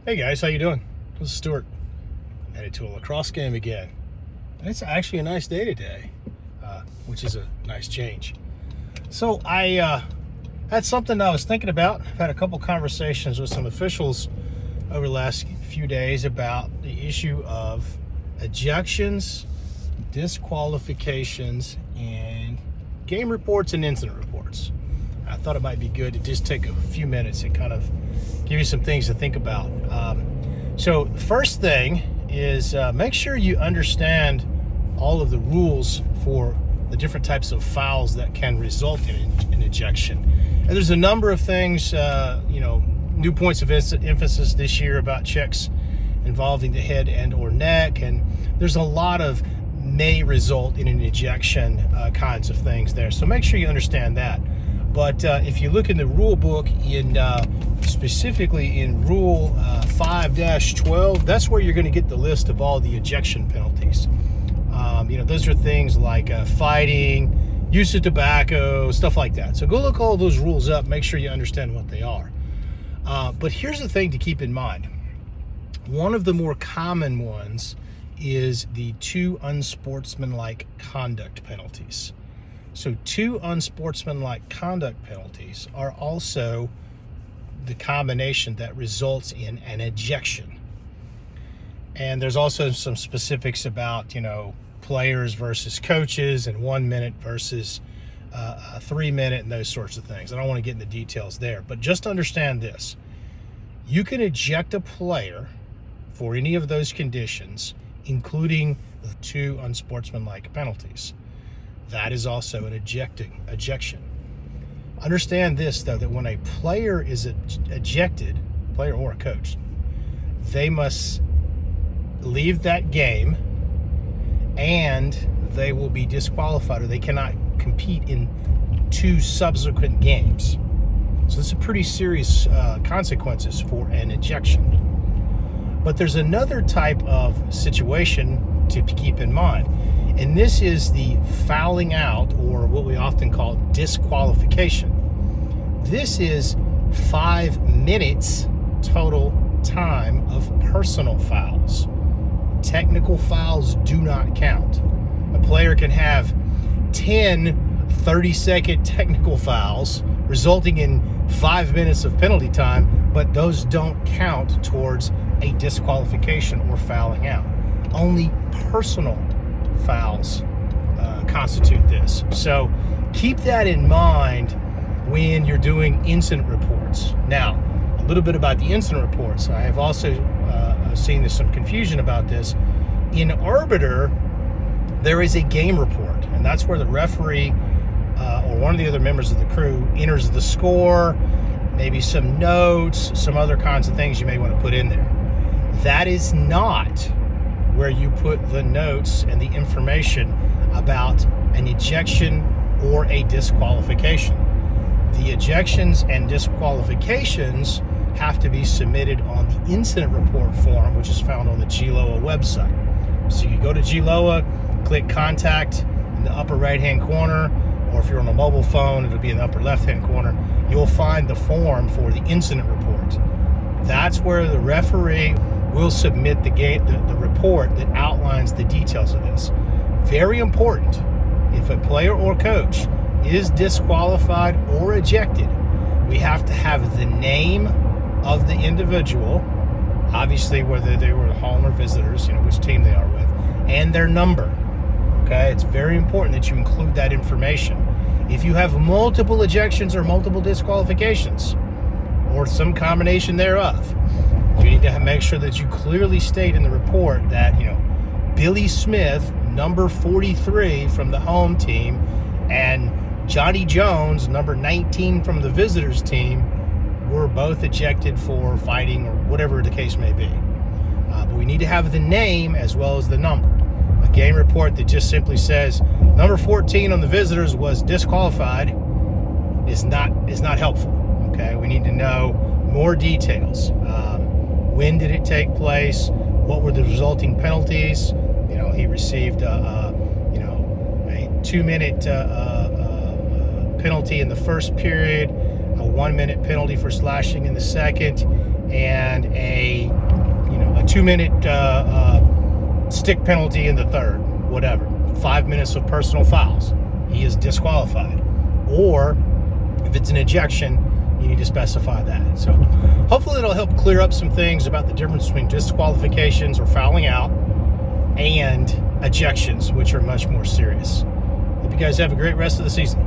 Hey guys, how you doing? This is Stuart. I'm headed to a lacrosse game again. And it's actually a nice day today, which is a nice change. So I had something I was thinking about. I've had a couple conversations with some officials over the last few days about the issue of ejections, disqualifications, and game reports and incident reports. I thought it might be good to just take a few minutes and kind of give you some things to think about. So the first thing is make sure you understand all of the rules for the different types of fouls that can result in an ejection. And there's a number of things, new points of emphasis this year about checks involving the head and or neck, and there's a lot of may result in an ejection kinds of things there. So make sure you understand that. But if you look in the rule book, specifically in Rule 5-12, that's where you're going to get the list of all the ejection penalties. Those are things like fighting, use of tobacco, stuff like that. So go look all those rules up, make sure you understand what they are. But here's the thing to keep in mind. One of the more common ones is the 2 unsportsmanlike conduct penalties. So 2 unsportsmanlike conduct penalties are also the combination that results in an ejection. And there's also some specifics about, players versus coaches and 1 minute versus 3 minute and those sorts of things. I don't want to get into details there, but just understand this. You can eject a player for any of those conditions, including the 2 unsportsmanlike penalties. That is also an ejection. Understand this, though, that when a player is ejected, player or a coach, they must leave that game and they will be disqualified, or they cannot compete in 2 subsequent games. So this is pretty serious consequences for an ejection. But there's another type of situation to keep in mind. And this is the fouling out, or what we often call disqualification. This is 5 minutes total time of personal fouls. Technical fouls do not count. A player can have 10 30-second technical fouls resulting in 5 minutes of penalty time, but those don't count towards a disqualification or fouling out. Only personal fouls constitute this. So keep that in mind when you're doing incident reports. Now, a little bit about the incident reports. I have also seen there's some confusion about this. In Arbiter, there is a game report, and that's where the referee or one of the other members of the crew enters the score, maybe some notes, some other kinds of things you may want to put in there. That is not where you put the notes and the information about an ejection or a disqualification. The ejections and disqualifications have to be submitted on the incident report form, which is found on the GLOA website. So you go to GLOA, click contact in the upper right-hand corner, or if you're on a mobile phone, it'll be in the upper left-hand corner. You'll find the form for the incident report. That's where the referee will submit the report that outlines the details of this. Very important. If a player or coach is disqualified or ejected, we have to have the name of the individual, obviously whether they were home or visitors, which team they are with, and their number. Okay, it's very important that you include that information. If you have multiple ejections or multiple disqualifications, or some combination thereof, you need to make sure that you clearly state in the report that, Billy Smith, number 43 from the home team, and Johnny Jones, number 19 from the visitors team, were both ejected for fighting or whatever the case may be. But we need to have the name as well as the number. A game report that just simply says number 14 on the visitors was disqualified is not helpful. Okay, we need to know more details. When did it take place? What were the resulting penalties? He received a 2-minute penalty in the first period. 1-minute penalty for slashing in the second, and a 2-minute stick penalty in the third, whatever. 5 minutes of personal fouls, he is disqualified. Or if it's an ejection, you need to specify that. So hopefully it'll help clear up some things about the difference between disqualifications or fouling out and ejections, which are much more serious. Hope you guys have a great rest of the season.